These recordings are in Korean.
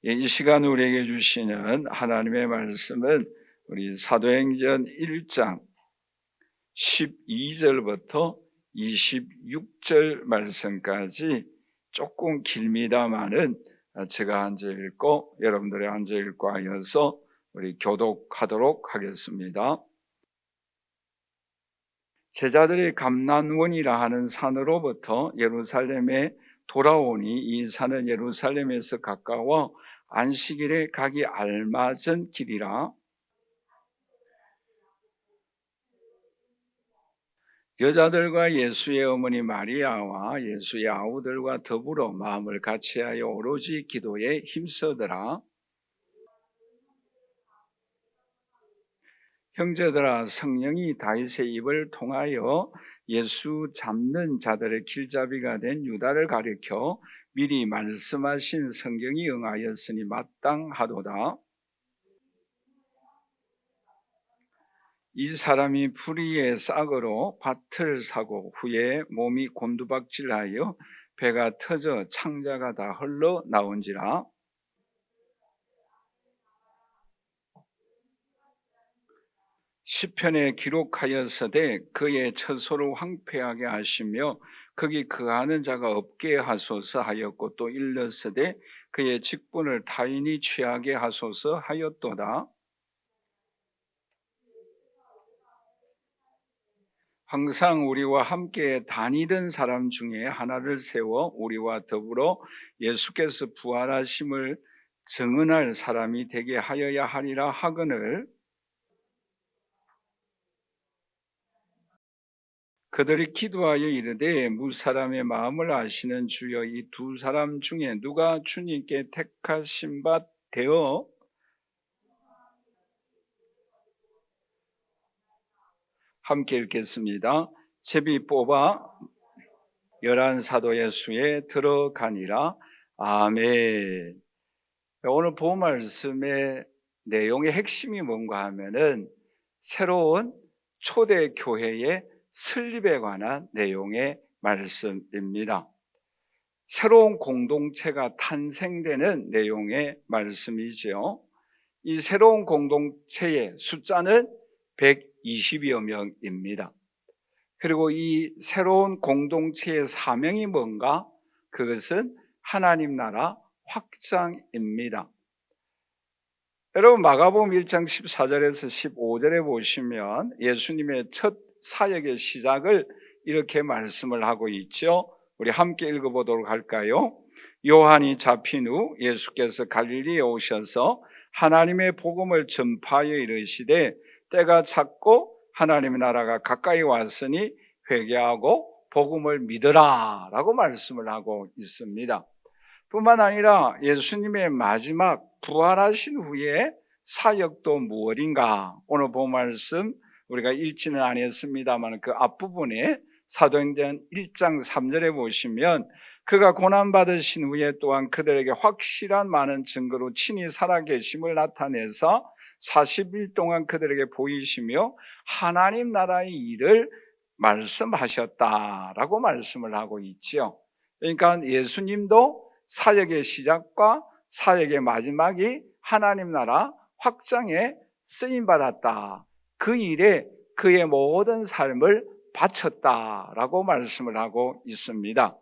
이 시간 우리에게 주시는 하나님의 말씀은 우리 사도행전 1장 12절부터 26절 말씀까지 조금 길미다마는 제가 앉아 읽고 여러분들이 앉아 읽고 하여서 우리 교독하도록 하겠습니다. 제자들이 감난원이라 하는 산으로부터 예루살렘에 돌아오니 이 산은 예루살렘에서 가까워 안식일에 가기 알맞은 길이라. 여자들과 예수의 어머니 마리아와 예수의 아우들과 더불어 마음을 같이하여 오로지 기도에 힘쓰더라. 형제들아, 성령이 다윗의 입을 통하여 예수 잡는 자들의 길잡이가 된 유다를 가리켜 미리 말씀하신 성경이 응하였으니 마땅하도다. 이 사람이 불의의 싹으로 밭을 사고 후에 몸이 곤두박질하여 배가 터져 창자가 다 흘러 나온지라. 시편에 기록하였으되 그의 처소를 황폐하게 하시며 거기 거하는 자가 없게 하소서 하였고 또 일렀으되 그의 직분을 타인이 취하게 하소서 하였도다. 항상 우리와 함께 다니던 사람 중에 하나를 세워 우리와 더불어 예수께서 부활하심을 증언할 사람이 되게 하여야 하리라 하거늘 그들이 기도하여 이르되 무사람의 마음을 아시는 주여 이 두 사람 중에 누가 주님께 택하신 바 되어 함께 읽겠습니다. 제비 뽑아 열한 사도의 수에 들어가니라. 아멘. 오늘 본 말씀의 내용의 핵심이 뭔가 하면은 새로운 초대 교회의 설립에 관한 내용의 말씀입니다. 새로운 공동체가 탄생되는 내용의 말씀이죠. 이 새로운 공동체의 숫자는 120여 명입니다. 그리고 이 새로운 공동체의 사명이 뭔가? 그것은 하나님 나라 확장입니다. 여러분 마가복음 1장 14절에서 15절에 보시면 예수님의 첫 사역의 시작을 이렇게 말씀을 하고 있죠. 우리 함께 읽어보도록 할까요? 요한이 잡힌 후 예수께서 갈릴리에 오셔서 하나님의 복음을 전파하여 이르시되 때가 찼고 하나님의 나라가 가까이 왔으니 회개하고 복음을 믿으라 라고 말씀을 하고 있습니다. 뿐만 아니라 예수님의 마지막 부활하신 후에 사역도 무엇인가? 오늘 본 말씀 우리가 읽지는 않았습니다만 그 앞부분에 사도행전 1장 3절에 보시면 그가 고난받으신 후에 또한 그들에게 확실한 많은 증거로 친히 살아계심을 나타내서 40일 동안 그들에게 보이시며 하나님 나라의 일을 말씀하셨다라고 말씀을 하고 있죠. 그러니까 예수님도 사역의 시작과 사역의 마지막이 하나님 나라 확장에 쓰임받았다. 그 일에 그의 모든 삶을 바쳤다라고 말씀을 하고 있습니다.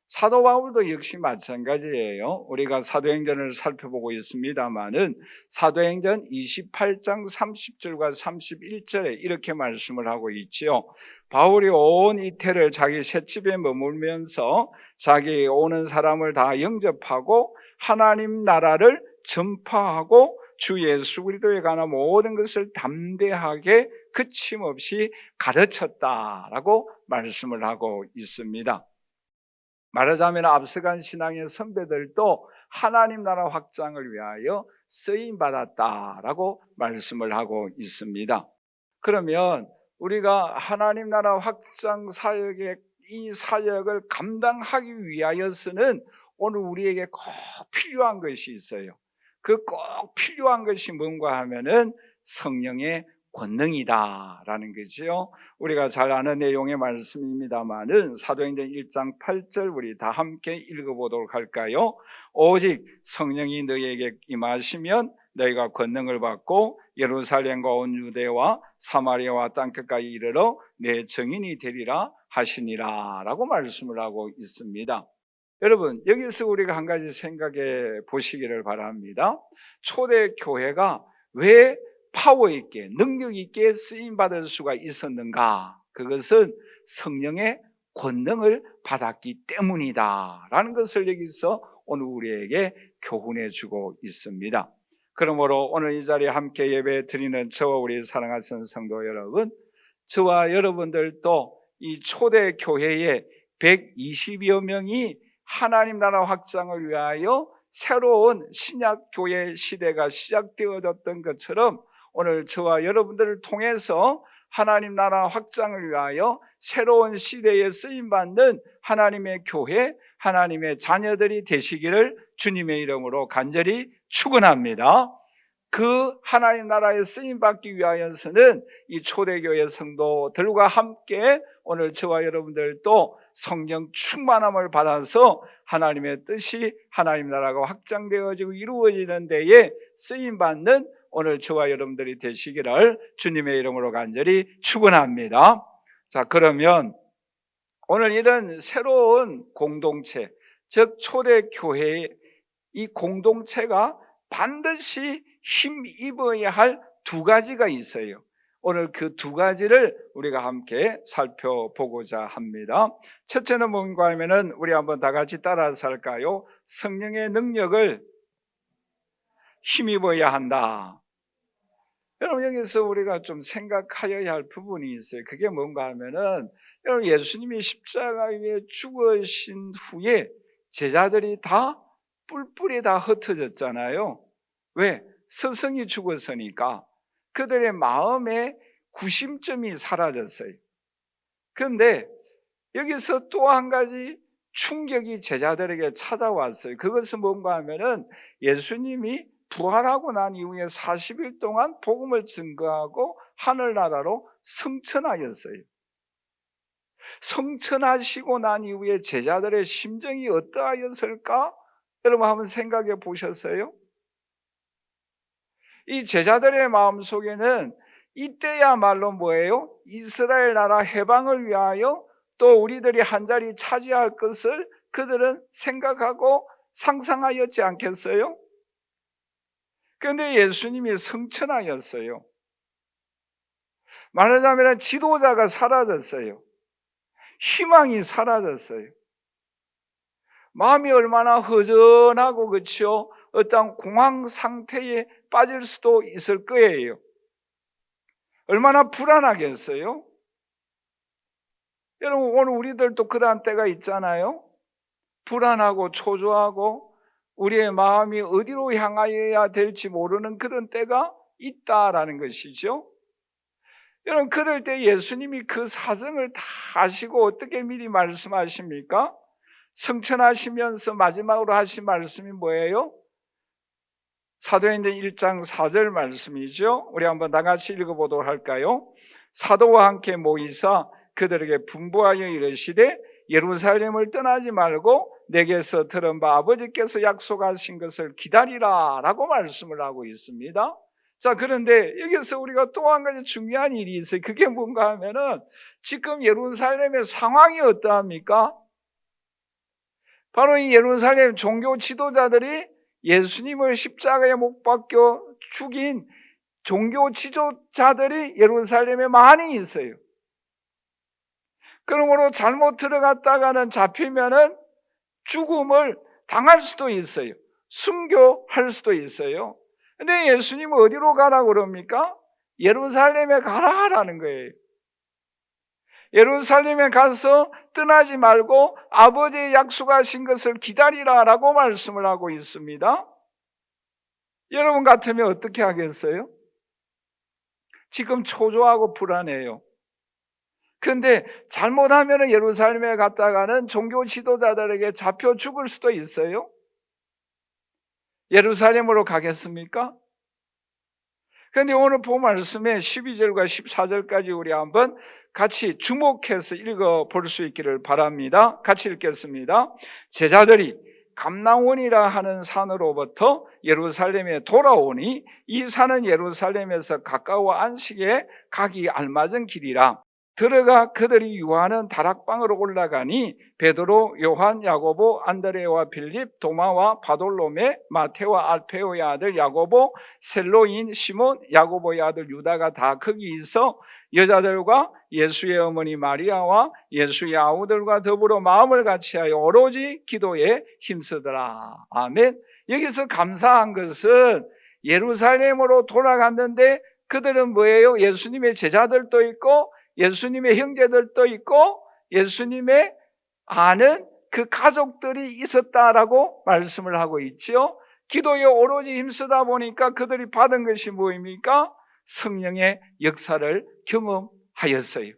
사도 바울도 역시 마찬가지예요. 우리가 사도행전을 살펴보고 있습니다만은 사도행전 28장 30절과 31절에 이렇게 말씀을 하고 있지요. 바울이 온 이태를 자기 셋집에 머물면서 자기 오는 사람을 다 영접하고 하나님 나라를 전파하고 주 예수 그리스도에 관한 모든 것을 담대하게 그침없이 가르쳤다라고 말씀을 하고 있습니다. 말하자면 앞서간 신앙의 선배들도 하나님 나라 확장을 위하여 쓰임받았다라고 말씀을 하고 있습니다. 그러면 우리가 하나님 나라 확장 사역의 이 사역을 감당하기 위하여서는 오늘 우리에게 꼭 필요한 것이 있어요. 그 꼭 필요한 것이 뭔가 하면은 성령의 권능이다라는 거지요. 우리가 잘 아는 내용의 말씀입니다만은 사도행전 1장 8절 우리 다 함께 읽어보도록 할까요? 오직 성령이 너희에게 임하시면 너희가 권능을 받고 예루살렘과 온 유대와 사마리아와 땅끝까지 이르러 내 증인이 되리라 하시니라 라고 말씀을 하고 있습니다. 여러분, 여기서 우리가 한 가지 생각해 보시기를 바랍니다. 초대 교회가 왜 파워 있게, 능력 있게 쓰임받을 수가 있었는가? 그것은 성령의 권능을 받았기 때문이다 라는 것을 여기서 오늘 우리에게 교훈해 주고 있습니다. 그러므로 오늘 이 자리에 함께 예배 드리는 저와 우리 사랑하는 성도 여러분, 저와 여러분들도 이 초대 교회의 120여 명이 하나님 나라 확장을 위하여 새로운 신약 교회 시대가 시작되어졌던 것처럼 오늘 저와 여러분들을 통해서 하나님 나라 확장을 위하여 새로운 시대에 쓰임받는 하나님의 교회, 하나님의 자녀들이 되시기를 주님의 이름으로 간절히 축원합니다. 그 하나님 나라에 쓰임받기 위하여서는 이 초대교회 성도들과 함께 오늘 저와 여러분들도 성령 충만함을 받아서 하나님의 뜻이 하나님 나라가 확장되어지고 이루어지는 데에 쓰임받는 오늘 저와 여러분들이 되시기를 주님의 이름으로 간절히 축원합니다. 자, 그러면 오늘 이런 새로운 공동체, 즉 초대교회의 이 공동체가 반드시 힘입어야 할 두 가지가 있어요. 오늘 그 두 가지를 우리가 함께 살펴보고자 합니다. 첫째는 뭔가 하면은 우리 한번 다 같이 따라서 할까요? 성령의 능력을 힘입어야 한다. 여러분, 여기서 우리가 좀 생각하여야 할 부분이 있어요. 그게 뭔가 하면은 여러분, 예수님이 십자가 위에 죽으신 후에 제자들이 다 뿔뿔이 다 흩어졌잖아요. 왜? 스승이 죽었으니까 그들의 마음에 구심점이 사라졌어요. 그런데 여기서 또 한 가지 충격이 제자들에게 찾아왔어요. 그것은 뭔가 하면은 예수님이 부활하고 난 이후에 40일 동안 복음을 증거하고 하늘나라로 승천하였어요. 승천하시고 난 이후에 제자들의 심정이 어떠하였을까? 여러분 한번 생각해 보셨어요? 이 제자들의 마음속에는 이때야말로 뭐예요? 이스라엘 나라 해방을 위하여 또 우리들이 한자리 차지할 것을 그들은 생각하고 상상하였지 않겠어요? 그런데 예수님이 승천하였어요. 말하자면 지도자가 사라졌어요. 희망이 사라졌어요. 마음이 얼마나 허전하고 그렇죠? 어떤 공황 상태에 빠질 수도 있을 거예요. 얼마나 불안하겠어요? 여러분, 오늘 우리들도 그러한 때가 있잖아요. 불안하고 초조하고 우리의 마음이 어디로 향하여야 될지 모르는 그런 때가 있다라는 것이죠. 여러분, 그럴 때 예수님이 그 사정을 다 아시고 어떻게 미리 말씀하십니까? 승천하시면서 마지막으로 하신 말씀이 뭐예요? 사도행전 1장 4절 말씀이죠. 우리 한번 다 같이 읽어보도록 할까요? 사도와 함께 모이사 그들에게 분부하여 이르시되 예루살렘을 떠나지 말고 내게서 들은 바 아버지께서 약속하신 것을 기다리라 라고 말씀을 하고 있습니다. 자, 그런데 여기서 우리가 또 한 가지 중요한 일이 있어요. 그게 뭔가 하면은 지금 예루살렘의 상황이 어떠합니까? 바로 이 예루살렘 종교 지도자들이 예수님을 십자가에 못 박혀 죽인 종교 지도자들이 예루살렘에 많이 있어요. 그러므로 잘못 들어갔다가는 잡히면은 죽음을 당할 수도 있어요. 순교할 수도 있어요. 근데 예수님은 어디로 가라고 그럽니까? 예루살렘에 가라라는 거예요. 예루살렘에 가서 떠나지 말고 아버지의 약속하신 것을 기다리라라고 말씀을 하고 있습니다. 여러분 같으면 어떻게 하겠어요? 지금 초조하고 불안해요. 그런데 잘못하면 예루살렘에 갔다가는 종교 지도자들에게 잡혀 죽을 수도 있어요. 예루살렘으로 가겠습니까? 그런데 오늘 본 말씀에 12절과 14절까지 우리 한번 같이 주목해서 읽어볼 수 있기를 바랍니다. 같이 읽겠습니다. 제자들이 감람원이라 하는 산으로부터 예루살렘에 돌아오니 이 산은 예루살렘에서 가까워 안식에 가기 알맞은 길이라. 들어가 그들이 유하는 다락방으로 올라가니 베드로, 요한, 야고보, 안드레와 빌립, 도마와 바돌로메, 마테와 알페오의 아들 야고보, 셀로인 시몬, 야고보의 아들 유다가 다 거기 있어 여자들과 예수의 어머니 마리아와 예수의 아우들과 더불어 마음을 같이하여 오로지 기도에 힘쓰더라. 아멘. 여기서 감사한 것은 예루살렘으로 돌아갔는데 그들은 뭐예요? 예수님의 제자들도 있고 예수님의 형제들도 있고 예수님의 아는 그 가족들이 있었다라고 말씀을 하고 있지요. 기도에 오로지 힘쓰다 보니까 그들이 받은 것이 뭐입니까? 성령의 역사를 경험하였어요.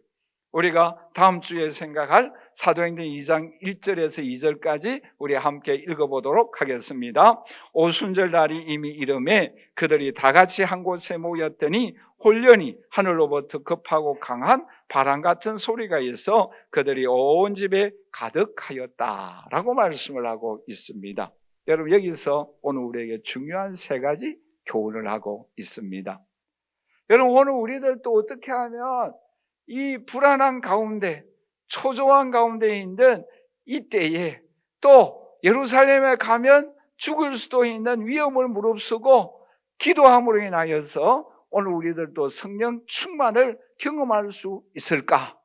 우리가 다음 주에 생각할 사도행전 2장 1절에서 2절까지 우리 함께 읽어보도록 하겠습니다. 오순절 날이 이미 이름에 그들이 다 같이 한 곳에 모였더니 홀련히 하늘로부터 급하고 강한 바람 같은 소리가 있어 그들이 온 집에 가득하였다라고 말씀을 하고 있습니다. 여러분, 여기서 오늘 우리에게 중요한 세 가지 교훈을 하고 있습니다. 여러분, 오늘 우리들도 어떻게 하면 이 불안한 가운데, 초조한 가운데 있는 이때에 또 예루살렘에 가면 죽을 수도 있는 위험을 무릅쓰고 기도함으로 인하여서 오늘 우리들도 성령 충만을 경험할 수 있을까?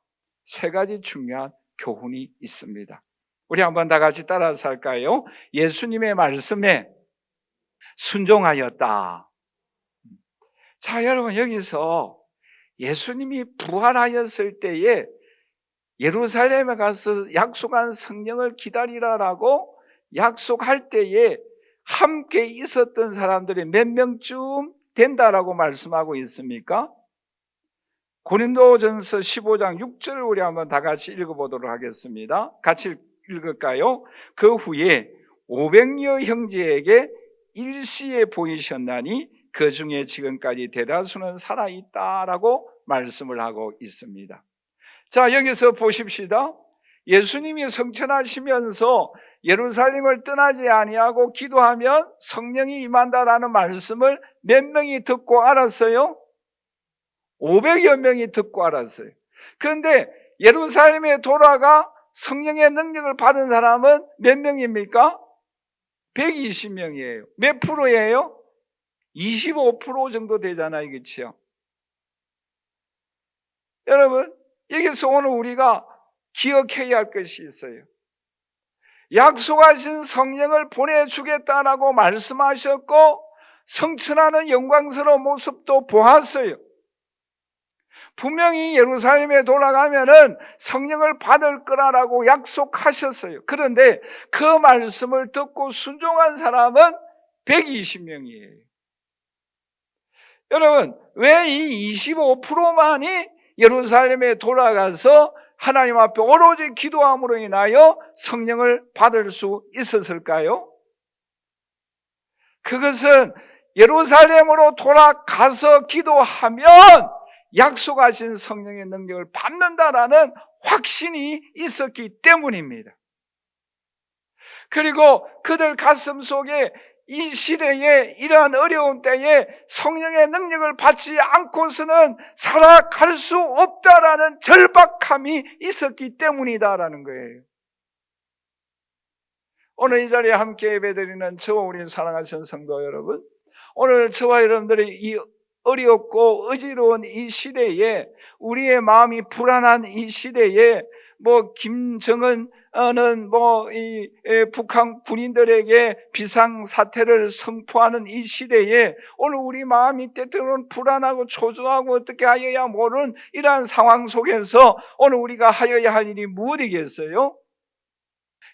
세 가지 중요한 교훈이 있습니다. 우리 한번 다 같이 따라서 할까요? 예수님의 말씀에 순종하였다. 자, 여러분, 여기서 예수님이 부활하였을 때에 예루살렘에 가서 약속한 성령을 기다리라라고 약속할 때에 함께 있었던 사람들이 몇 명쯤 된다라고 말씀하고 있습니까? 고린도전서 15장 6절을 우리 한번 다 같이 읽어보도록 하겠습니다. 같이 읽을까요? 그 후에 500여 형제에게 일시에 보이셨나니 그 중에 지금까지 대다수는 살아있다라고 말씀을 하고 있습니다. 자, 여기서 보십시다. 예수님이 성천하시면서 예루살렘을 떠나지 아니하고 기도하면 성령이 임한다라는 말씀을 몇 명이 듣고 알았어요? 500여 명이 듣고 알았어요. 그런데 예루살렘에 돌아가 성령의 능력을 받은 사람은 몇 명입니까? 120명이에요. 몇 프로예요? 25% 정도 되잖아요. 그렇죠? 여러분, 여기서 오늘 우리가 기억해야 할 것이 있어요. 약속하신 성령을 보내주겠다라고 말씀하셨고 성천하는 영광스러운 모습도 보았어요. 분명히 예루살렘에 돌아가면은 성령을 받을 거라고 약속하셨어요. 그런데 그 말씀을 듣고 순종한 사람은 120명이에요. 여러분, 왜 이 25%만이 예루살렘에 돌아가서 하나님 앞에 오로지 기도함으로 인하여 성령을 받을 수 있었을까요? 그것은 예루살렘으로 돌아가서 기도하면 약속하신 성령의 능력을 받는다라는 확신이 있었기 때문입니다. 그리고 그들 가슴 속에 이 시대에 이러한 어려운 때에 성령의 능력을 받지 않고서는 살아갈 수 없다라는 절박함이 있었기 때문이다라는 거예요. 오늘 이 자리에 함께 예배드리는 저와 우리 사랑하시는 성도 여러분, 오늘 저와 여러분들이 이 어렵고 어지러운 이 시대에, 우리의 마음이 불안한 이 시대에, 김정은은 북한 군인들에게 비상사태를 선포하는 이 시대에 오늘 우리 마음이 때때로는 불안하고 초조하고 어떻게 하여야 모르는 이러한 상황 속에서 오늘 우리가 하여야 할 일이 무엇이겠어요?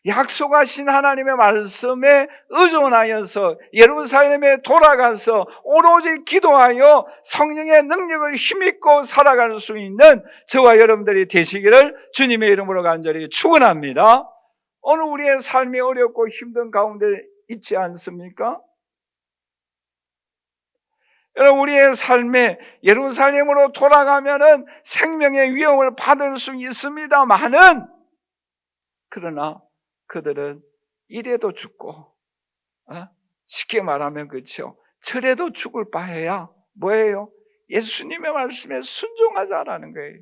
약속하신 하나님의 말씀에 의존하여서 예루살렘에 돌아가서 오로지 기도하여 성령의 능력을 힘입고 살아갈 수 있는 저와 여러분들이 되시기를 주님의 이름으로 간절히 축원합니다. 오늘 우리의 삶이 어렵고 힘든 가운데 있지 않습니까? 여러분, 우리의 삶에 예루살렘으로 돌아가면은 생명의 위험을 받을 수 있습니다만은, 그러나 그들은 이래도 죽고, 쉽게 말하면 그렇죠, 저래도 죽을 바에야 뭐예요? 예수님의 말씀에 순종하자라는 거예요.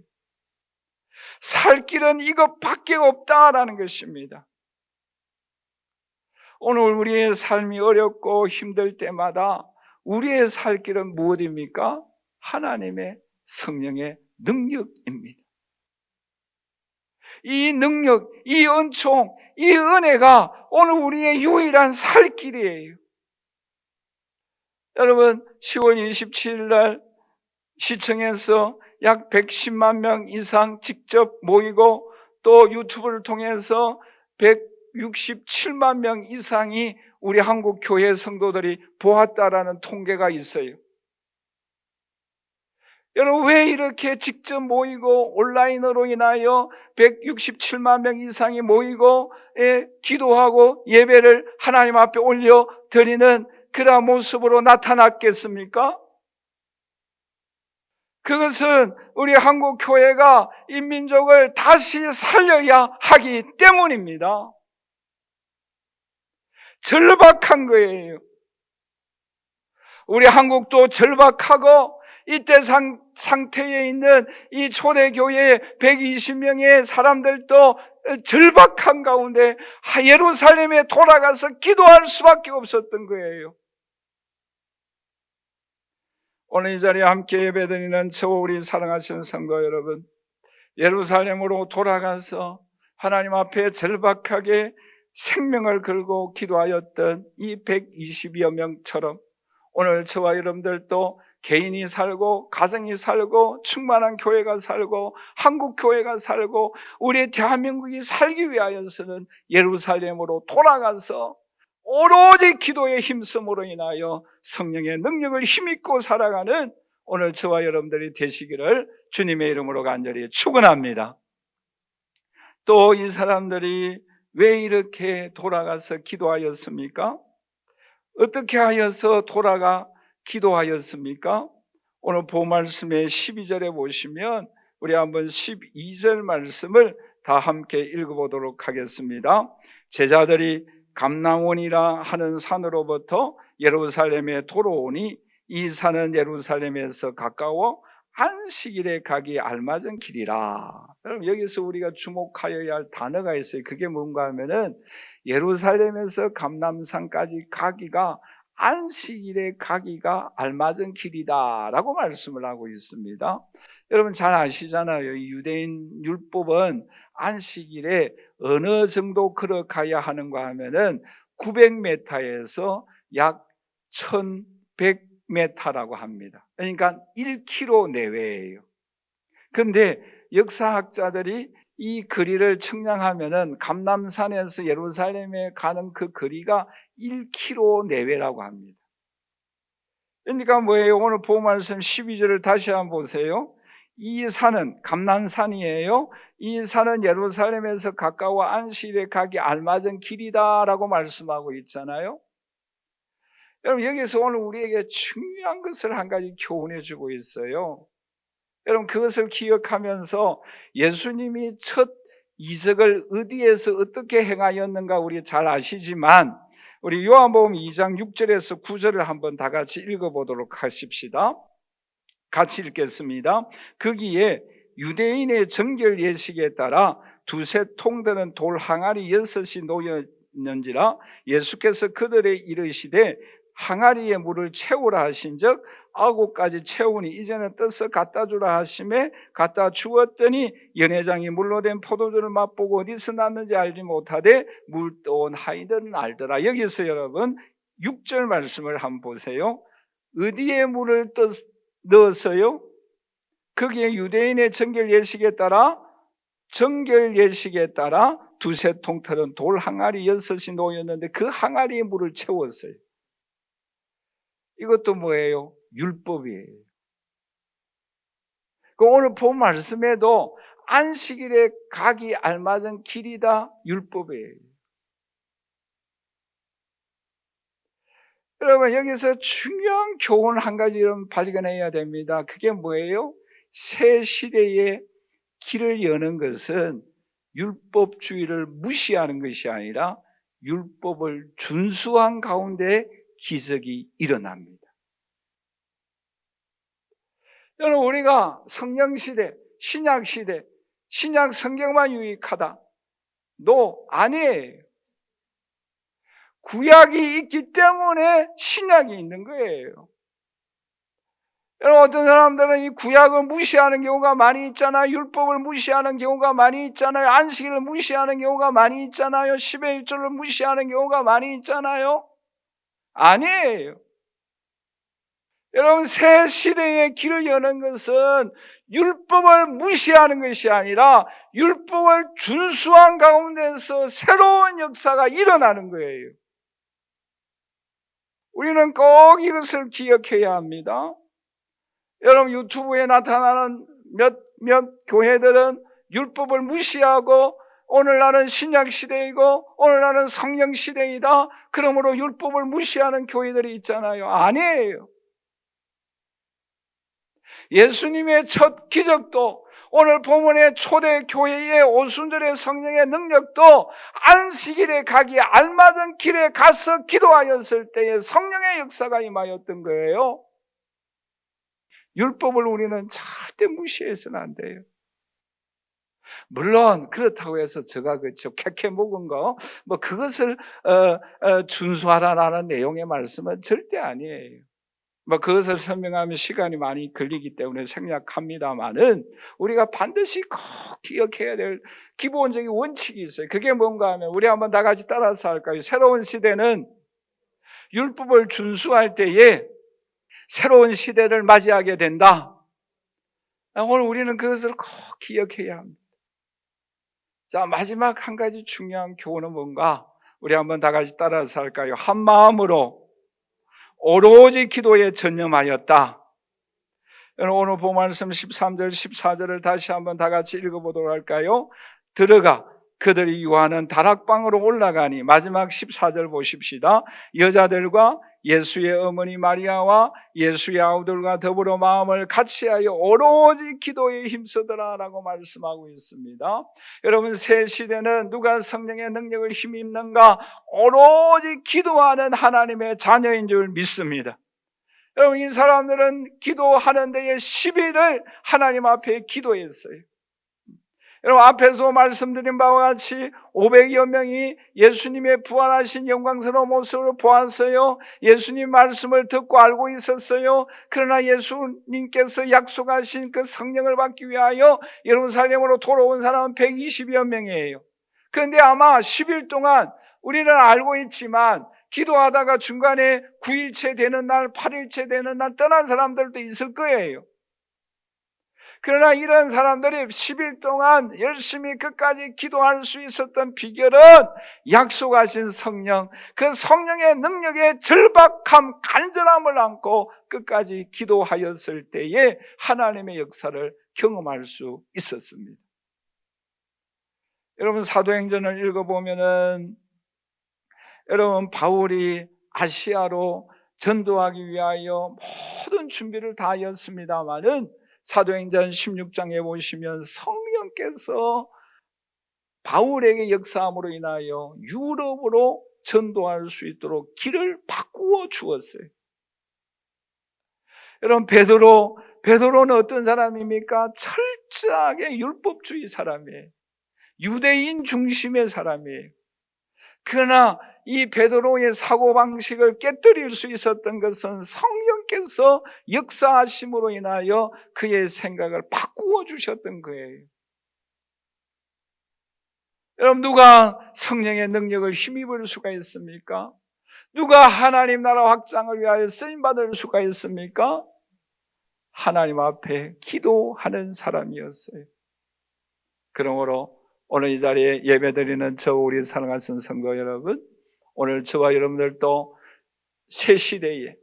살 길은 이것밖에 없다라는 것입니다. 오늘 우리의 삶이 어렵고 힘들 때마다 우리의 살 길은 무엇입니까? 하나님의 성령의 능력입니다. 이 능력, 이 은총, 이 은혜가 오늘 우리의 유일한 살 길이에요. 여러분, 10월 27일 날 시청에서 약 110만 명 이상 직접 모이고, 또 유튜브를 통해서 167만 명 이상이 우리 한국 교회 성도들이 보았다라는 통계가 있어요. 여러분, 왜 이렇게 직접 모이고 온라인으로 인하여 167만 명 이상이 모이고 기도하고 예배를 하나님 앞에 올려 드리는 그러한 모습으로 나타났겠습니까? 그것은 우리 한국 교회가 이 민족을 다시 살려야 하기 때문입니다. 절박한 거예요. 우리 한국도 절박하고, 이때 상태에 있는 이 초대교회 120명의 사람들도 절박한 가운데 예루살렘에 돌아가서 기도할 수밖에 없었던 거예요. 오늘 이 자리에 함께 예배드리는 저와 우리 사랑하시는 성도 여러분, 예루살렘으로 돌아가서 하나님 앞에 절박하게 생명을 걸고 기도하였던 이 120여 명처럼 오늘 저와 여러분들도 개인이 살고 가정이 살고 충만한 교회가 살고 한국 교회가 살고 우리 대한민국이 살기 위하여서는 예루살렘으로 돌아가서 오로지 기도의 힘쓰므로 인하여 성령의 능력을 힘입고 살아가는 오늘 저와 여러분들이 되시기를 주님의 이름으로 간절히 축원합니다. 또 이 사람들이 왜 이렇게 돌아가서 기도하였습니까? 어떻게 하여서 돌아가 기도하였습니까? 오늘 본 말씀의 12절에 보시면 우리 한번 12절 말씀을 다 함께 읽어보도록 하겠습니다. 제자들이 감람원이라 하는 산으로부터 예루살렘에 돌아오니 이 산은 예루살렘에서 가까워 안식일에 가기 알맞은 길이라. 여러분, 여기서 우리가 주목하여야 할 단어가 있어요. 그게 뭔가 하면은 예루살렘에서 감람산까지 가기가 안식일에 가기가 알맞은 길이다 라고 말씀을 하고 있습니다. 여러분 잘 아시잖아요. 유대인 율법은 안식일에 어느 정도 걸어가야 하는가 하면은 900m에서 약 1100m라고 합니다. 그러니까 1km 내외예요. 그런데 역사학자들이 이 거리를 측량하면은 감람산에서 예루살렘에 가는 그 거리가 1km 내외라고 합니다. 그러니까 뭐예요? 오늘 본 말씀 12절을 다시 한번 보세요. 이 산은 감람산이에요. 이 산은 예루살렘에서 가까워 안식일에 가기 알맞은 길이다라고 말씀하고 있잖아요. 여러분, 여기서 오늘 우리에게 중요한 것을 한 가지 교훈해 주고 있어요. 여러분, 그것을 기억하면서 예수님이 첫 이적을 어디에서 어떻게 행하였는가 우리 잘 아시지만, 우리 요한복음 2장 6절에서 9절을 한번 다 같이 읽어보도록 하십시다. 같이 읽겠습니다. 거기에 유대인의 정결 예식에 따라 두세 통 되는 돌 항아리 6이 놓였는지라 예수께서 그들에 이르시되 항아리에 물을 채우라 하신즉 9가지 채우니 이제는 떠서 갖다 주라 하심에 갖다 주었더니 연회장이 물로 된 포도주를 맛보고 어디서 났는지 알지 못하되 물 떠온 하인들은 알더라. 여기서 여러분 6절 말씀을 한번 보세요. 어디에 물을 넣었어요? 거기에 유대인의 정결 예식에 따라 두세 통틀은 돌 항아리 6이 놓였는데 그 항아리에 물을 채웠어요. 이것도 뭐예요? 율법이에요. 오늘 본 말씀에도 안식일에 가기 알맞은 길이다, 율법이에요. 여러분, 여기서 중요한 교훈 한 가지 발견해야 됩니다. 그게 뭐예요? 새 시대의 길을 여는 것은 율법주의를 무시하는 것이 아니라 율법을 준수한 가운데 기적이 일어납니다. 여러분, 우리가 성령시대, 신약시대, 신약 성경만 유익하다. 아니에요. 구약이 있기 때문에 신약이 있는 거예요. 여러분, 어떤 사람들은 이 구약을 무시하는 경우가 많이 있잖아요. 율법을 무시하는 경우가 많이 있잖아요. 안식일을 무시하는 경우가 많이 있잖아요. 10의 1조를 무시하는 경우가 많이 있잖아요. 아니에요. 여러분, 새 시대의 길을 여는 것은 율법을 무시하는 것이 아니라 율법을 준수한 가운데서 새로운 역사가 일어나는 거예요. 우리는 꼭 이것을 기억해야 합니다. 여러분, 유튜브에 나타나는 몇 교회들은 율법을 무시하고 오늘날은 신약시대이고 오늘날은 성령시대이다. 그러므로 율법을 무시하는 교회들이 있잖아요. 아니에요. 예수님의 첫 기적도 오늘 본문의 초대 교회의 오순절의 성령의 능력도 안식일에 가기 알맞은 길에 가서 기도하였을 때에 성령의 역사가 임하였던 거예요. 율법을 우리는 절대 무시해서는 안 돼요. 물론 그렇다고 해서 제가 캐캐 먹은 거 그것을 준수하라는 내용의 말씀은 절대 아니에요. 그것을 설명하면 시간이 많이 걸리기 때문에 생략합니다만은 우리가 반드시 꼭 기억해야 될 기본적인 원칙이 있어요. 그게 뭔가 하면 우리 한번 다 같이 따라서 할까요? 새로운 시대는 율법을 준수할 때에 새로운 시대를 맞이하게 된다. 오늘 우리는 그것을 꼭 기억해야 합니다. 자, 마지막 한 가지 중요한 교훈은 뭔가? 우리 한번 다 같이 따라서 할까요? 한 마음으로 오로지 기도에 전념하였다. 오늘 본 말씀 13절, 14절을 다시 한번 다 같이 읽어보도록 할까요? 들어가 그들이 유하는 다락방으로 올라가니, 마지막 14절 보십시다. 여자들과 예수의 어머니 마리아와 예수의 아우들과 더불어 마음을 같이하여 오로지 기도에 힘쓰더라 라고 말씀하고 있습니다. 여러분, 새 시대는 누가 성령의 능력을 힘입는가? 오로지 기도하는 하나님의 자녀인 줄 믿습니다. 여러분, 이 사람들은 기도하는 데에 10일을 하나님 앞에 기도했어요. 여러분, 앞에서 말씀드린 바와 같이 500여 명이 예수님의 부활하신 영광스러운 모습을 보았어요. 예수님 말씀을 듣고 알고 있었어요. 그러나 예수님께서 약속하신 그 성령을 받기 위하여 예루살렘으로 돌아온 사람은 120여 명이에요. 그런데 아마 10일 동안 우리는 알고 있지만 기도하다가 중간에 9일째 되는 날, 8일째 되는 날 떠난 사람들도 있을 거예요. 그러나 이런 사람들이 10일 동안 열심히 끝까지 기도할 수 있었던 비결은 약속하신 성령, 그 성령의 능력의 절박함, 간절함을 안고 끝까지 기도하였을 때에 하나님의 역사를 경험할 수 있었습니다. 여러분, 사도행전을 읽어보면은 여러분, 바울이 아시아로 전도하기 위하여 모든 준비를 다 하였습니다마는 사도행전 16장에 보시면 성령께서 바울에게 역사함으로 인하여 유럽으로 전도할 수 있도록 길을 바꾸어 주었어요. 여러분, 베드로는 어떤 사람입니까? 철저하게 율법주의 사람이에요. 유대인 중심의 사람이에요. 그러나 이 베드로의 사고방식을 깨뜨릴 수 있었던 것은 성령께서 역사하심으로 인하여 그의 생각을 바꾸어 주셨던 거예요. 여러분, 누가 성령의 능력을 힘입을 수가 있습니까? 누가 하나님 나라 확장을 위하여 쓰임받을 수가 있습니까? 하나님 앞에 기도하는 사람이었어요. 그러므로 오늘 이 자리에 예배드리는 우리 사랑하는 성도 여러분, 오늘 저와 여러분들도 새 시대에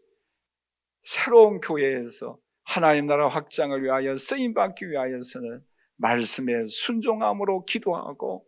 새로운 교회에서 하나님 나라 확장을 위하여 쓰임받기 위하여서는 말씀에 순종함으로 기도하고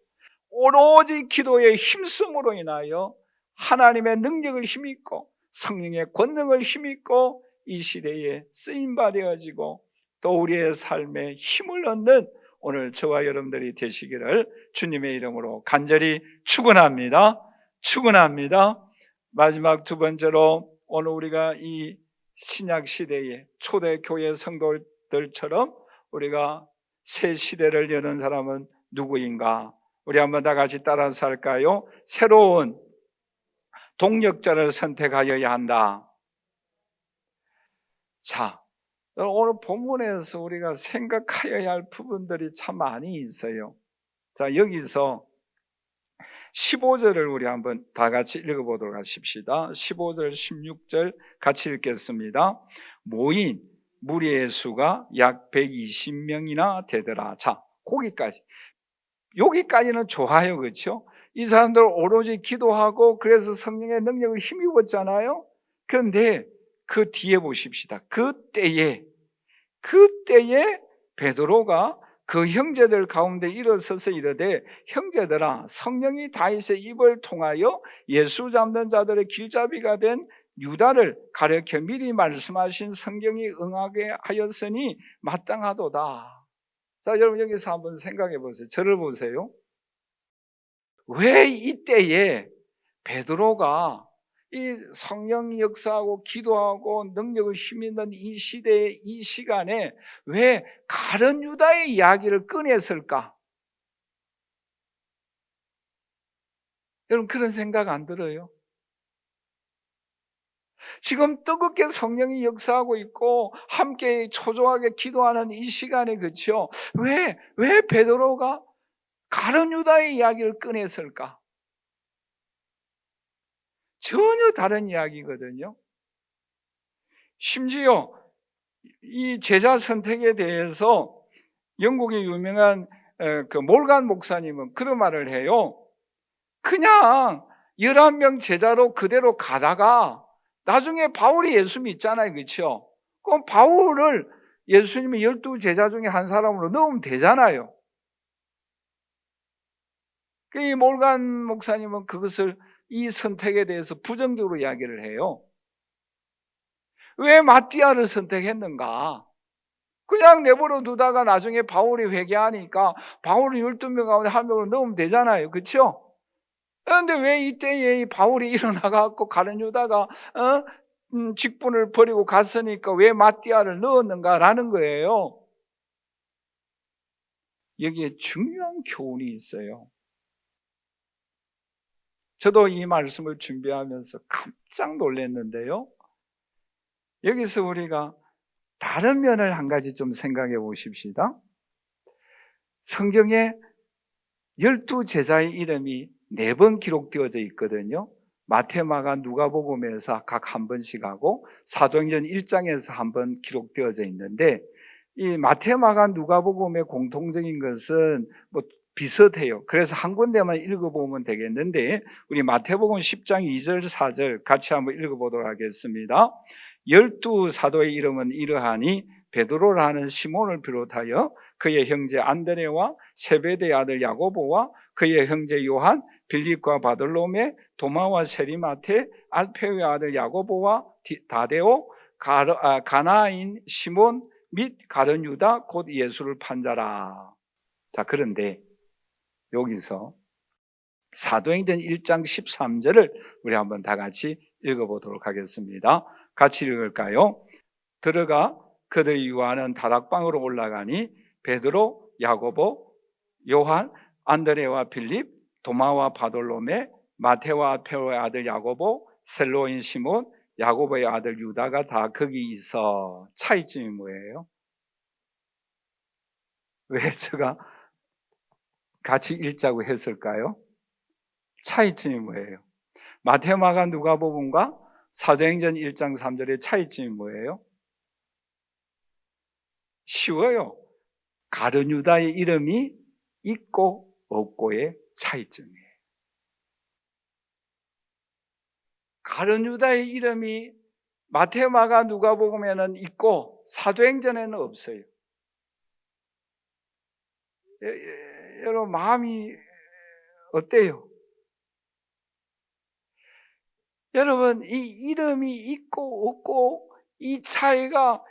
오로지 기도의 힘쓰므로 인하여 하나님의 능력을 힘입고 성령의 권능을 힘입고 이 시대에 쓰임바 되어지고 또 우리의 삶에 힘을 얻는 오늘 저와 여러분들이 되시기를 주님의 이름으로 간절히 축원합니다. 축원합니다. 마지막 두 번째로 오늘 우리가 이 신약 시대의 초대교회 성도들처럼 우리가 새 시대를 여는 사람은 누구인가? 우리 한번 다 같이 따라서 할까요? 새로운 동력자를 선택하여야 한다. 자, 오늘 본문에서 우리가 생각하여야 할 부분들이 참 많이 있어요. 자, 여기서 15절을 우리 한번 다 같이 읽어보도록 하십시다. 15절, 16절 같이 읽겠습니다. 모인 무리의 수가 약 120명이나 되더라. 자, 여기까지는 좋아요. 그렇죠? 이 사람들 오로지 기도하고 그래서 성령의 능력을 힘입었잖아요. 그런데 그 뒤에 보십시다. 그때에 베드로가 그 형제들 가운데 일어서서 이르되 형제들아, 성령이 다윗의 입을 통하여 예수 잡는 자들의 길잡이가 된 유다를 가르쳐 미리 말씀하신 성경이 응하게 하였으니 마땅하도다. 자, 여러분 여기서 한번 생각해 보세요. 저를 보세요. 왜 이때에 베드로가 이 성령 역사하고 기도하고 능력을 힘있는 이 시대에 이 시간에 왜 가룟 유다의 이야기를 꺼냈을까? 여러분 그런 생각 안 들어요? 지금 뜨겁게 성령이 역사하고 있고 함께 초조하게 기도하는 이 시간에 그렇죠? 왜 베드로가 가룟 유다의 이야기를 꺼냈을까? 전혀 다른 이야기거든요. 심지어 이 제자 선택에 대해서 영국의 유명한 그 몰간 목사님은 그런 말을 해요. 그냥 11명 제자로 그대로 가다가 나중에 바울이 예수 믿잖아요. 그렇죠? 그럼 바울을 예수님이 12제자 중에 한 사람으로 넣으면 되잖아요. 이 몰간 목사님은 그것을 이 선택에 대해서 부정적으로 이야기를 해요. 왜 마띠아를 선택했는가? 그냥 내버려 두다가 나중에 바울이 회개하니까 바울이 12명 가운데 한 명으로 넣으면 되잖아요. 그렇죠? 그런데 왜 이때에 바울이 일어나갖고 가룟 유다가 직분을 버리고 갔으니까 왜 마띠아를 넣었는가라는 거예요. 여기에 중요한 교훈이 있어요. 저도 이 말씀을 준비하면서 깜짝 놀랐는데요. 여기서 우리가 다른 면을 한 가지 좀 생각해 보십시다. 성경에 12제자의 이름이 4번 기록되어져 있거든요. 마태, 마가, 누가복음에서 각 한 번씩 하고 사도행전 1장에서 한 번 기록되어져 있는데 이 마태, 마가, 누가복음의 공통적인 것은 뭐 비슷해요. 그래서 한 군데만 읽어보면 되겠는데 우리 마태복음 10장 2절 4절 같이 한번 읽어보도록 하겠습니다. 12 사도의 이름은 이러하니 베드로라는 시몬을 비롯하여 그의 형제 안드레와 세베대의 아들 야고보와 그의 형제 요한, 빌립과 바돌로메, 도마와 세리마테, 알페오의 아들 야고보와 다데오, 가나인 시몬 및 가룟 유다 곧 예수를 판 자라. 자, 그런데 여기서 사도행전 1장 13절을 우리 한번 다 같이 읽어보도록 하겠습니다. 같이 읽을까요? 들어가 그들이 유하는 다락방으로 올라가니 베드로, 야고보, 요한, 안드레와 빌립, 도마와 바돌로메, 마테와 알페오의 아들 야고보, 셀로인 시몬, 야고보의 아들 유다가 다 거기 있어. 차이점이 뭐예요? 왜 제가 같이 읽자고 했을까요? 차이점이 뭐예요? 마태, 마가, 누가복음과 사도행전 1장 3절의 차이점이 뭐예요? 쉬워요. 가룟 유다의 이름이 있고 없고의 차이점이에요. 가룟 유다의 이름이 마태, 마가, 누가복음에는 있고 사도행전에는 없어요. 여러분 마음이 어때요? 여러분, 이 이름이 있고 없고 이 차이가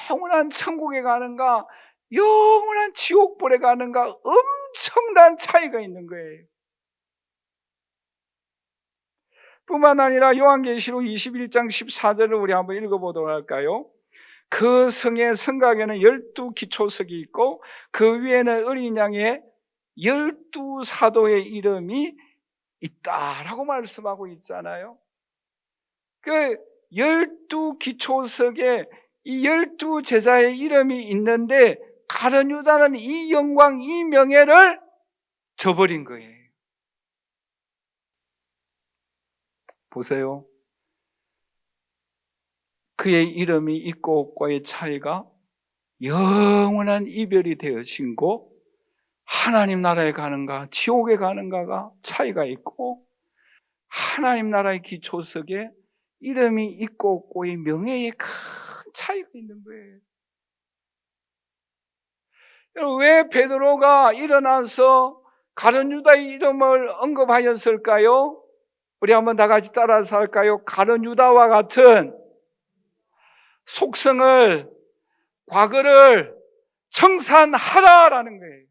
영원한 천국에 가는가 영원한 지옥불에 가는가 엄청난 차이가 있는 거예요. 뿐만 아니라 요한계시록 21장 14절을 우리 한번 읽어보도록 할까요? 그 성의 성곽에는 12 기초석이 있고 그 위에는 어린 양의 12 사도의 이름이 있다라고 말씀하고 있잖아요. 그 12 기초석에 이 12 제자의 이름이 있는데 가룟 유다는 이 영광, 이 명예를 저버린 거예요. 보세요. 그의 이름이 있고 없고의 차이가 영원한 이별이 되어진 고 하나님 나라에 가는가 지옥에 가는가가 차이가 있고 하나님 나라의 기초석에 이름이 있고 없고의 명예에 큰 차이가 있는 거예요. 왜 베드로가 일어나서 가룟 유다의 이름을 언급하였을까요? 우리 한번 다 같이 따라서 할까요? 가룟 유다와 같은 속성을, 과거를 청산하라라는 거예요.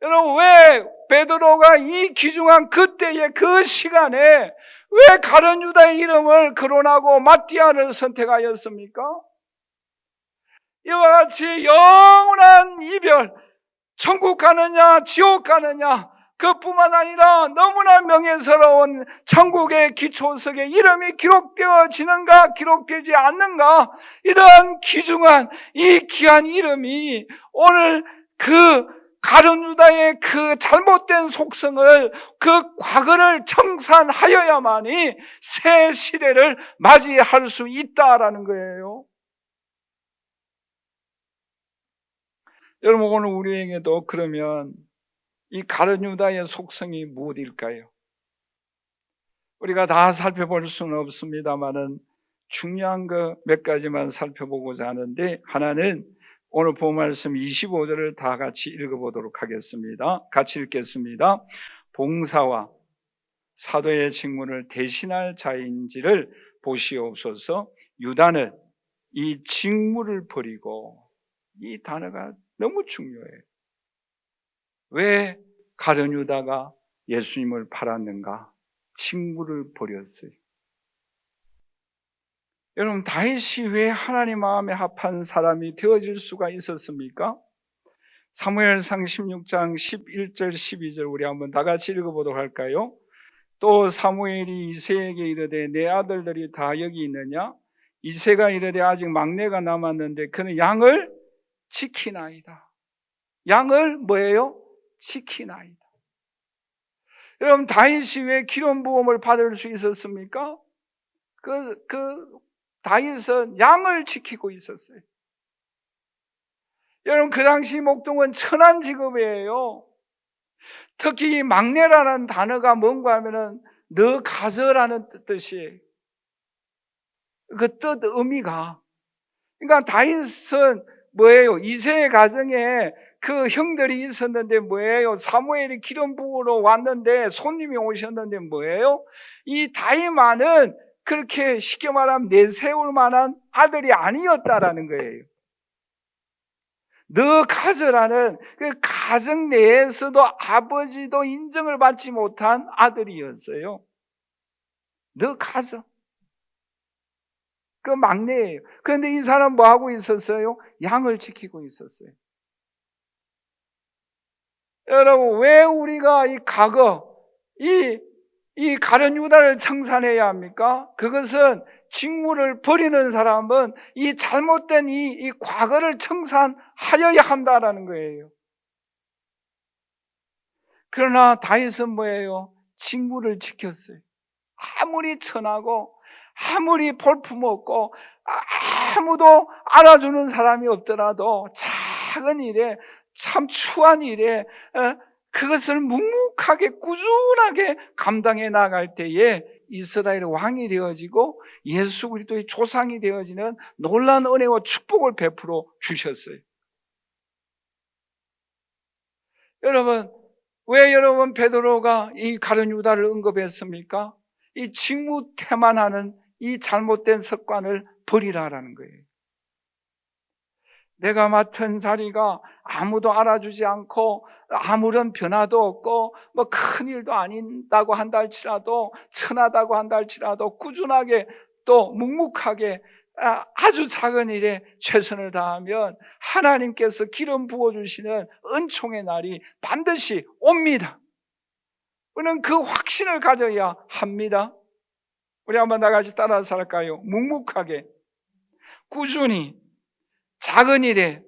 여러분, 왜 베드로가 이 귀중한 그때의 그 시간에 왜 가룟 유다의 이름을 거론하고 마띠아를 선택하였습니까? 이와 같이 영원한 이별, 천국 가느냐 지옥 가느냐 그뿐만 아니라 너무나 명예스러운 천국의 기초석에 이름이 기록되어지는가 기록되지 않는가 이런 귀중한 이 귀한 이름이 오늘 그 가룟 유다의 그 잘못된 속성을 그 과거를 청산하여야만이 새 시대를 맞이할 수 있다라는 거예요. 여러분, 오늘 우리에게도 그러면 이 가룟 유다의 속성이 무엇일까요? 우리가 다 살펴볼 수는 없습니다만은 중요한 거 몇 가지만 살펴보고자 하는데, 하나는 오늘 본 말씀 25절을 다 같이 읽어보도록 하겠습니다. 같이 읽겠습니다. 봉사와 사도의 직무를 대신할 자인지를 보시옵소서. 유다는 이 직무를 버리고, 이 단어가 너무 중요해요. 왜 가룟 유다가 예수님을 팔았는가? 직무를 버렸어요. 여러분, 다윗이 왜 하나님 마음에 합한 사람이 되어질 수가 있었습니까? 사무엘상 16장 11절 12절 우리 한번 다 같이 읽어보도록 할까요? 또 사무엘이 이새에게 이르되 내 아들들이 다 여기 있느냐? 이새가 이르되 아직 막내가 남았는데 그는 양을 지키나이다. 양을 뭐예요? 지키나이다. 여러분, 다윗이 왜 기름 부음을 받을 수 있었습니까? 다윗은 양을 지키고 있었어요. 여러분, 그 당시 목동은 천한 직업이에요. 특히 이 막내라는 단어가 뭔가 하면은 너 가져라는 뜻이에요. 그 뜻 의미가. 그러니까 다윗은 뭐예요? 이새의 가정에 그 형들이 있었는데 뭐예요? 사무엘이 기름 부으러 왔는데 손님이 오셨는데 뭐예요? 이 다윗만은 그렇게 쉽게 말하면 내세울 만한 아들이 아니었다라는 거예요. 너 가져라는 그 가정 내에서도 아버지도 인정을 받지 못한 아들이었어요. 너 가져. 그 막내예요. 그런데 이 사람 뭐 하고 있었어요? 양을 지키고 있었어요. 여러분, 왜 우리가 이 과거, 이 가룟 유다를 청산해야 합니까? 그것은 직무를 버리는 사람은 이 잘못된 이 과거를 청산하여야 한다라는 거예요. 그러나 다윗은 뭐예요? 직무를 지켰어요. 아무리 천하고 아무리 볼품없고 아무도 알아주는 사람이 없더라도 작은 일에 참 추한 일에 그것을 묵묵하게 꾸준하게 감당해 나갈 때에 이스라엘 왕이 되어지고 예수 그리스도의 조상이 되어지는 놀라운 은혜와 축복을 베풀어 주셨어요. 여러분, 왜 여러분 베드로가 이 가룟 유다를 언급했습니까? 이 직무태만하는 이 잘못된 습관을 버리라라는 거예요. 내가 맡은 자리가 아무도 알아주지 않고 아무런 변화도 없고 뭐 큰일도 아닌다고 한다 할지라도, 천하다고 한다 할지라도 꾸준하게 또 묵묵하게 아주 작은 일에 최선을 다하면 하나님께서 기름 부어주시는 은총의 날이 반드시 옵니다. 우리는 그 확신을 가져야 합니다. 우리 한번 다 같이 따라서 할까요? 묵묵하게 꾸준히 작은 일에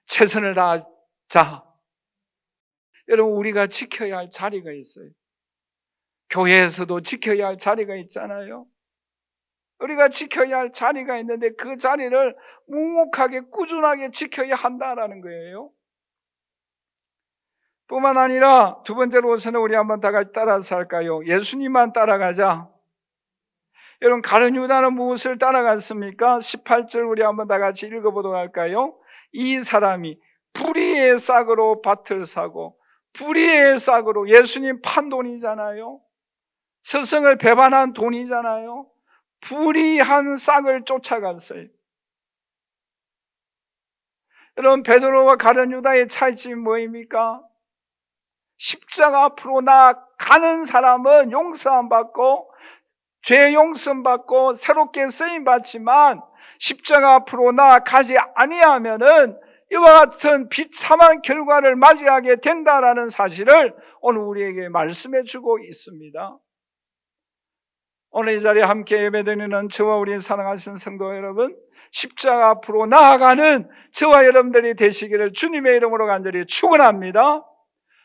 최선을 다하자. 여러분, 우리가 지켜야 할 자리가 있어요. 교회에서도 지켜야 할 자리가 있잖아요. 우리가 지켜야 할 자리가 있는데 그 자리를 묵묵하게 꾸준하게 지켜야 한다라는 거예요. 뿐만 아니라 두 번째로서는 우리 한번 다 같이 따라서 할까요? 예수님만 따라가자. 여러분, 가룟 유다는 무엇을 따라갔습니까? 18절 우리 한번 다 같이 읽어보도록 할까요? 이 사람이 불의의 싹으로 밭을 사고, 불의의 싹으로, 예수님 판 돈이잖아요. 스승을 배반한 돈이잖아요. 불의한 싹을 쫓아갔어요. 여러분, 베드로와 가룟 유다의 차이점이 뭐입니까? 십자가 앞으로 나가는 사람은 용서함 받고 죄 용서 받고 새롭게 쓰임 받지만, 십자가 앞으로 나아가지 아니하면은 이와 같은 비참한 결과를 맞이하게 된다라는 사실을 오늘 우리에게 말씀해 주고 있습니다. 오늘 이 자리에 함께 예배드리는 저와 우리 사랑하신 성도 여러분, 십자가 앞으로 나아가는 저와 여러분들이 되시기를 주님의 이름으로 간절히 축원합니다.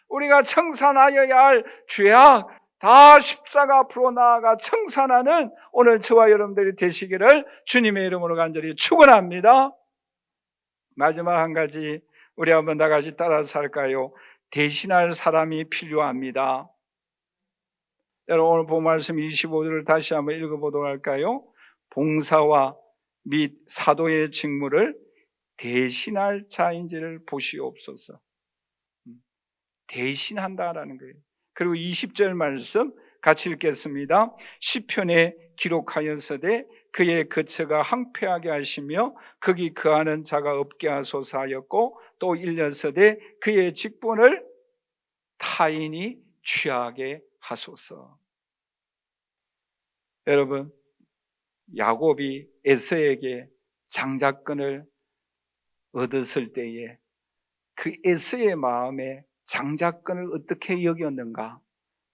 우리가 청산하여야 할 죄악 다 십자가 앞으로 나아가 청산하는 오늘 저와 여러분들이 되시기를 주님의 이름으로 간절히 축원합니다. 마지막 한 가지 우리 한번 다 같이 따라서 할까요? 대신할 사람이 필요합니다. 여러분, 오늘 본 말씀 25절을 다시 한번 읽어보도록 할까요? 봉사와 및 사도의 직무를 대신할 자인지를 보시옵소서. 대신한다라는 거예요. 그리고 20절 말씀 같이 읽겠습니다. 시편에 기록하였으되 그의 거처가 황폐하게 하시며 거기 거하는 자가 없게 하소서 하였고, 또 일렀으되 그의 직분을 타인이 취하게 하소서. 여러분, 야곱이 에서에게 장자권을 얻었을 때에 그 에서의 마음에 장자권을 어떻게 여겼는가?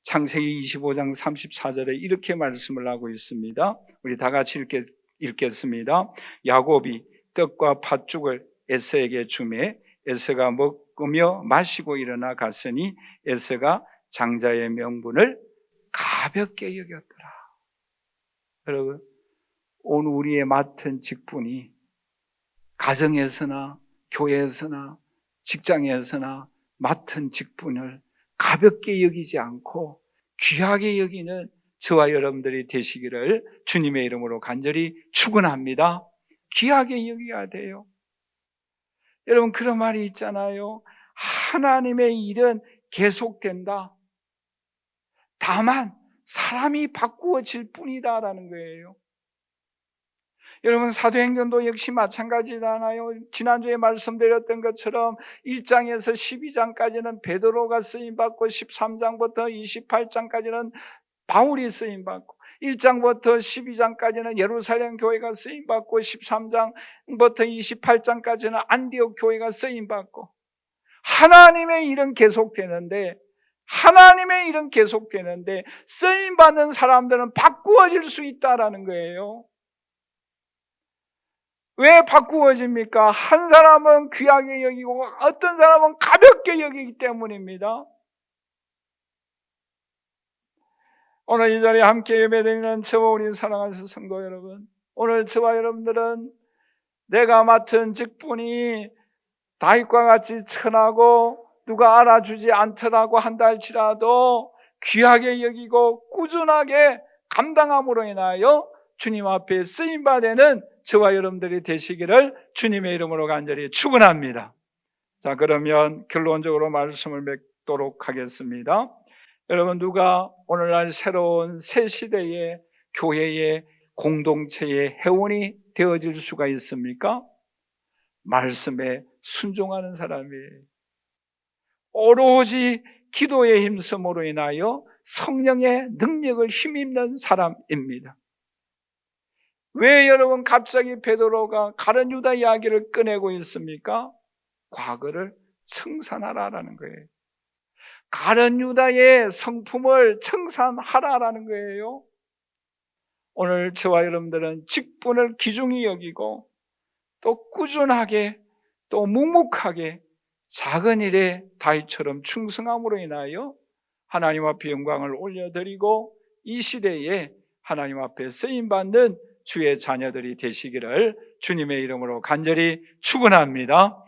창세기 25장 34절에 이렇게 말씀을 하고 있습니다. 우리 다 같이 읽겠습니다. 야곱이 떡과 팥죽을 에서에게 주매 에서가 먹으며 마시고 일어나 갔으니 에서가 장자의 명분을 가볍게 여겼더라. 여러분, 오늘 우리의 맡은 직분이 가정에서나 교회에서나 직장에서나 맡은 직분을 가볍게 여기지 않고 귀하게 여기는 저와 여러분들이 되시기를 주님의 이름으로 간절히 축원합니다. 귀하게 여겨야 돼요. 여러분, 그런 말이 있잖아요. 하나님의 일은 계속된다. 다만 사람이 바꾸어질 뿐이다라는 거예요. 여러분, 사도행전도 역시 마찬가지잖아요. 지난주에 말씀드렸던 것처럼 1장에서 12장까지는 베드로가 쓰임받고 13장부터 28장까지는 바울이 쓰임받고 1장부터 12장까지는 예루살렘 교회가 쓰임받고 13장부터 28장까지는 안디옥 교회가 쓰임받고, 하나님의 일은 계속되는데 쓰임받는 사람들은 바꾸어질 수 있다라는 거예요. 왜 바꾸어집니까? 한 사람은 귀하게 여기고 어떤 사람은 가볍게 여기기 때문입니다. 오늘 이 자리에 함께 예배드리는 저와 우리 사랑하는 성도 여러분, 오늘 저와 여러분들은 내가 맡은 직분이 다윗과 같이 천하고 누가 알아주지 않더라고 한다 할지라도 귀하게 여기고 꾸준하게 감당함으로 인하여 주님 앞에 쓰임받는 저와 여러분들이 되시기를 주님의 이름으로 간절히 축원합니다. 자, 그러면 결론적으로 말씀을 읽도록 하겠습니다. 여러분, 누가 오늘날 새로운 새 시대의 교회의 공동체의 회원이 되어질 수가 있습니까? 말씀에 순종하는 사람이에요. 오로지 기도의 힘쓰므로 인하여 성령의 능력을 힘입는 사람입니다. 왜 여러분 갑자기 베드로가 가룟 유다 이야기를 꺼내고 있습니까? 과거를 청산하라라는 거예요. 가룟 유다의 성품을 청산하라라는 거예요. 오늘 저와 여러분들은 직분을 귀중히 여기고 또 꾸준하게 또 묵묵하게 작은 일에 다윗처럼 충성함으로 인하여 하나님 앞에 영광을 올려드리고 이 시대에 하나님 앞에 쓰임받는 주의 자녀들이 되시기를 주님의 이름으로 간절히 축원합니다.